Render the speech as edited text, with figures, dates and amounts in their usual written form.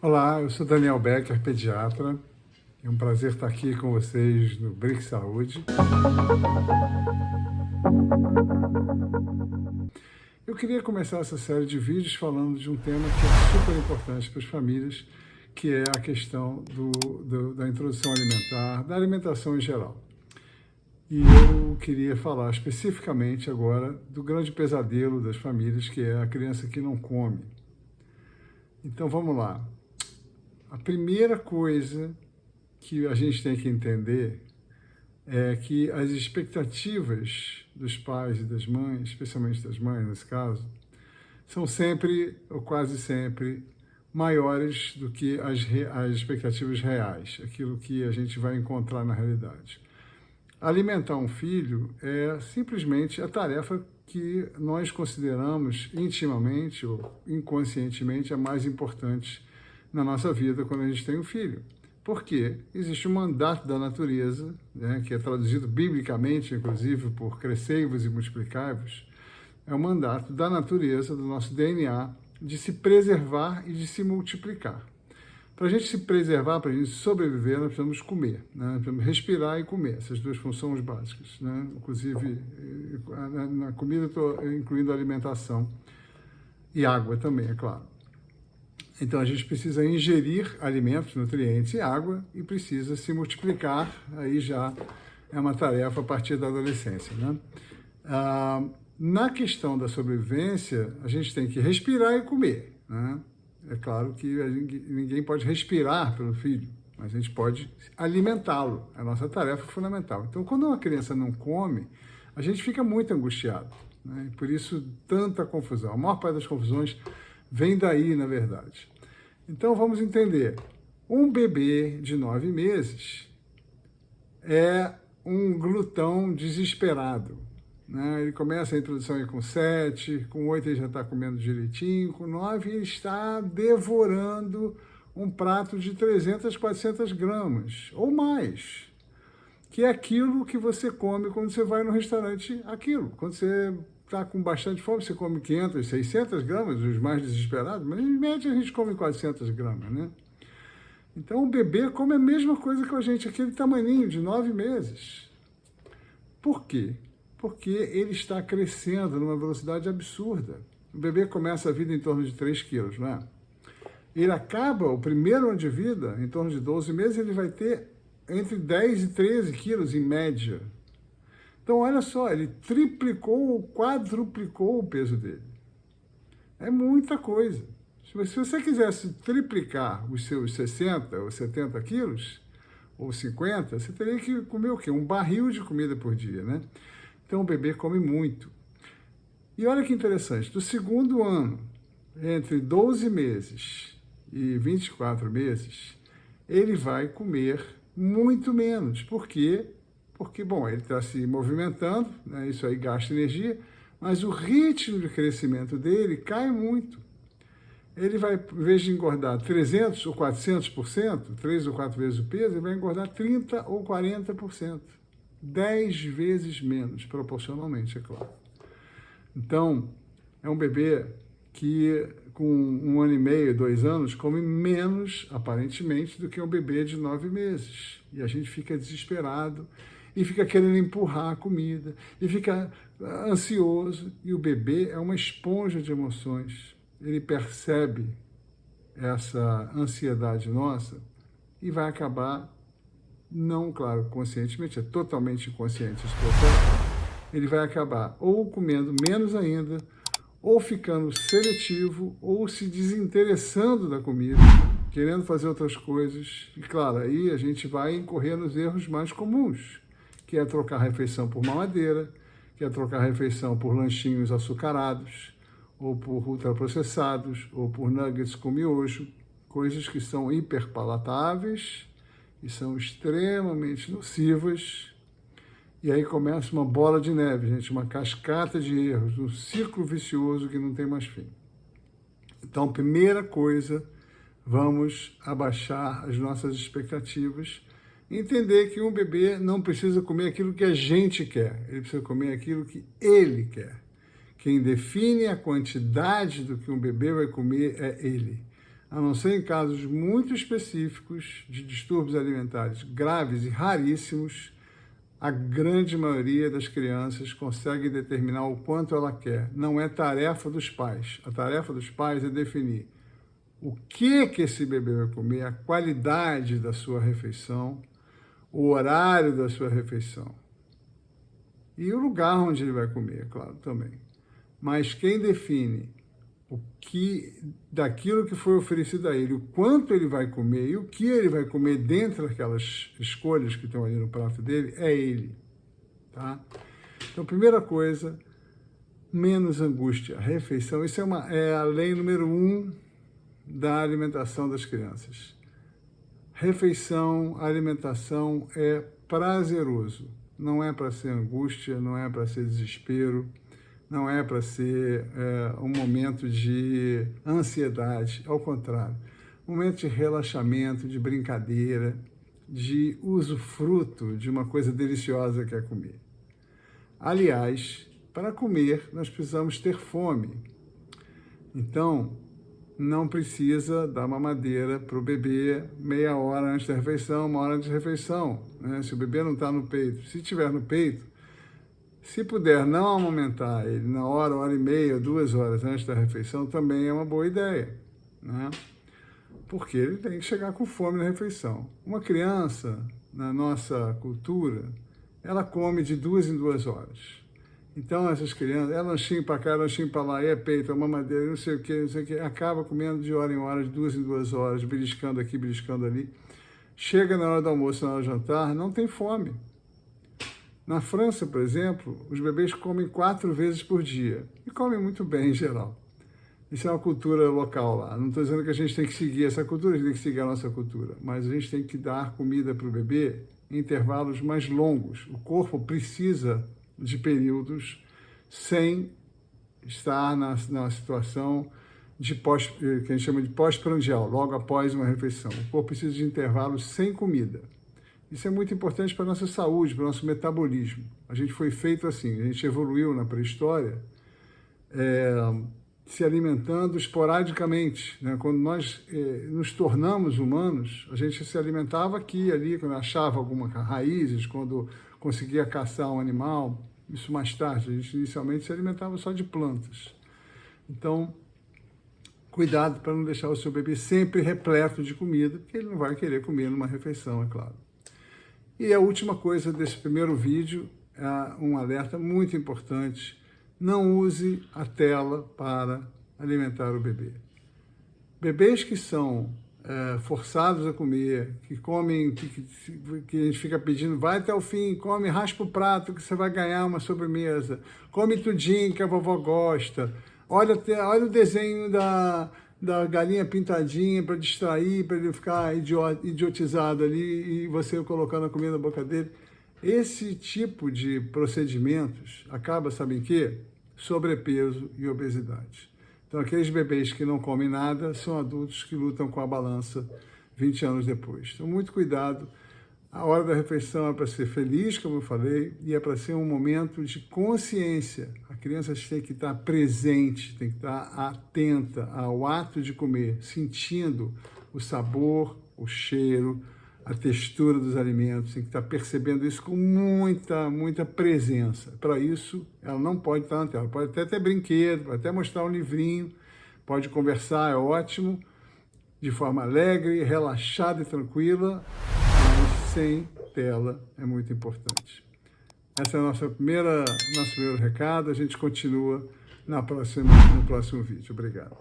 Olá, eu sou Daniel Becker, pediatra. É um prazer estar aqui com vocês no Bric Saúde. Eu queria começar essa série de vídeos falando de um tema que é super importante para as famílias, que é a questão da introdução alimentar, da alimentação em geral. E eu queria falar especificamente agora do grande pesadelo das famílias, que é a criança que não come. Então vamos lá. A primeira coisa que a gente tem que entender é que as expectativas dos pais e das mães, especialmente das mães nesse caso, são sempre, ou quase sempre, maiores do que as expectativas reais, aquilo que a gente vai encontrar na realidade. Alimentar um filho é simplesmente a tarefa que nós consideramos intimamente ou inconscientemente a mais importante na nossa vida quando a gente tem um filho. Porque existe um mandato da natureza, né, que é traduzido biblicamente, inclusive, por crescei-vos e multiplicai-vos, é um mandato da natureza, do nosso DNA, de se preservar e de se multiplicar. Para a gente se preservar, para a gente sobreviver, nós precisamos comer, né? Precisamos respirar e comer, essas duas funções básicas, né? Inclusive, na comida estou incluindo a alimentação e água também, é claro. Então, a gente precisa ingerir alimentos, nutrientes e água e precisa se multiplicar, aí já é uma tarefa a partir da adolescência, né? Na questão da sobrevivência, a gente tem que respirar e comer, né? É claro que ninguém pode respirar pelo filho, mas a gente pode alimentá-lo, é a nossa tarefa fundamental. Então, quando uma criança não come, a gente fica muito angustiado, né? E por isso, tanta confusão. A maior parte das confusões vem daí, na verdade. Então, vamos entender. Um bebê de 9 meses é um glutão desesperado, né? Ele começa a introdução aí com 7, com 8 ele já está comendo direitinho, com 9 ele está devorando um prato de 300, 400 gramas, ou mais, que é aquilo que você come quando você vai no restaurante, aquilo. Quando você está com bastante fome, você come 500, 600 gramas, os mais desesperados, mas em média a gente come 400 gramas, né? Então o bebê come a mesma coisa que a gente, aquele tamaninho de 9 meses. Por quê? Porque ele está crescendo numa velocidade absurda. O bebê começa a vida em torno de 3 quilos, não é? Ele acaba o primeiro ano de vida, em torno de 12 meses, ele vai ter entre 10 e 13 quilos em média. Então, olha só, ele triplicou ou quadruplicou o peso dele. É muita coisa. Se você quisesse triplicar os seus 60 ou 70 quilos, ou 50, você teria que comer o quê? Um barril de comida por dia, né? Então, o bebê come muito. E olha que interessante, do segundo ano, entre 12 meses e 24 meses, ele vai comer muito menos. Por quê? Porque, bom, ele está se movimentando, né? Isso aí gasta energia, mas o ritmo de crescimento dele cai muito. Ele vai, em vez de engordar 300 ou 400%, 3 ou 4 vezes o peso, ele vai engordar 30 ou 40%. 10 vezes menos, proporcionalmente, é claro. Então, é um bebê que, com 1 ano e meio, 2 anos, come menos, aparentemente, do que um bebê de 9 meses. E a gente fica desesperado, e fica querendo empurrar a comida, e fica ansioso. E o bebê é uma esponja de emoções. Ele percebe essa ansiedade nossa e vai acabar, não, claro, conscientemente, é totalmente inconsciente esse processo, ele vai acabar ou comendo menos ainda, ou ficando seletivo, ou se desinteressando da comida, querendo fazer outras coisas. E, claro, aí a gente vai incorrer nos erros mais comuns, que é trocar a refeição por mamadeira, que é trocar a refeição por lanchinhos açucarados, ou por ultraprocessados, ou por nuggets com miojo, coisas que são hiperpalatáveis e são extremamente nocivas. E aí começa uma bola de neve, gente, uma cascata de erros, um ciclo vicioso que não tem mais fim. Então, primeira coisa, vamos abaixar as nossas expectativas, entender que um bebê não precisa comer aquilo que a gente quer, ele precisa comer aquilo que ele quer. Quem define a quantidade do que um bebê vai comer é ele. a não ser em casos muito específicos de distúrbios alimentares graves e raríssimos, a grande maioria das crianças consegue determinar o quanto ela quer. Não é tarefa dos pais. A tarefa dos pais é definir o que esse bebê vai comer, a qualidade da sua refeição, o horário da sua refeição. E o lugar onde ele vai comer, claro, também. Mas quem define daquilo que foi oferecido a ele, o quanto ele vai comer e o que ele vai comer dentro daquelas escolhas que estão ali no prato dele, é ele. Tá? Então, primeira coisa, menos angústia. A refeição, isso é a lei número 1 da alimentação das crianças. Refeição, alimentação é prazeroso. Não é para ser angústia, não é para ser desespero, não é para ser um momento de ansiedade, ao contrário. Momento de relaxamento, de brincadeira, de usufruto de uma coisa deliciosa que é comer. Aliás, para comer, nós precisamos ter fome. Então, não precisa dar mamadeira para o bebê meia hora antes da refeição, 1 hora antes da refeição. Né? Se o bebê não está no peito, se estiver no peito, se puder não amamentar ele na hora e meia, 2 horas antes da refeição, também é uma boa ideia, né? Porque ele tem que chegar com fome na refeição. Uma criança, na nossa cultura, ela come de 2 em 2 horas. Então, essas crianças, é lanchinho para cá, lanchinho para lá, é peito, é mamadeira, não sei o que, acaba comendo de hora em hora, de 2 em 2 horas, beliscando aqui, beliscando ali. Chega na hora do almoço, na hora do jantar, não tem fome. Na França, por exemplo, os bebês comem 4 vezes por dia. E comem muito bem, em geral. Isso é uma cultura local lá. Não estou dizendo que a gente tem que seguir essa cultura, a gente tem que seguir a nossa cultura. Mas a gente tem que dar comida para o bebê em intervalos mais longos. O corpo precisa de períodos sem estar na situação que a gente chama de pós-prandial, logo após uma refeição. O corpo precisa de intervalos sem comida. Isso é muito importante para a nossa saúde, para o nosso metabolismo. A gente foi feito assim, a gente evoluiu na pré-história se alimentando esporadicamente. Né? Quando nós nos tornamos humanos, a gente se alimentava aqui e ali, quando achava algumas raízes, quando conseguia caçar um animal. Isso mais tarde, a gente inicialmente se alimentava só de plantas. Então, cuidado para não deixar o seu bebê sempre repleto de comida, porque ele não vai querer comer numa refeição, é claro. E a última coisa desse primeiro vídeo é um alerta muito importante. Não use a tela para alimentar o bebê. Bebês que são forçados a comer, que comem, que a gente fica pedindo, vai até o fim, come, raspa o prato que você vai ganhar uma sobremesa, come tudinho que a vovó gosta, olha o desenho da galinha pintadinha para distrair, para ele ficar idiotizado ali e você colocando a comida na boca dele. Esse tipo de procedimentos acaba, sabem o quê? Sobrepeso e obesidade. Então, aqueles bebês que não comem nada são adultos que lutam com a balança 20 anos depois. Então, muito cuidado. A hora da refeição é para ser feliz, como eu falei, e é para ser um momento de consciência. A criança tem que estar presente, tem que estar atenta ao ato de comer, sentindo o sabor, o cheiro, a textura dos alimentos, tem que estar percebendo isso com muita presença. Para isso, ela não pode estar na tela. Pode até ter brinquedo, pode até mostrar um livrinho, pode conversar, é ótimo, de forma alegre, relaxada e tranquila, mas sem tela é muito importante. Esse é o nosso primeiro recado. A gente continua no próximo vídeo. Obrigado.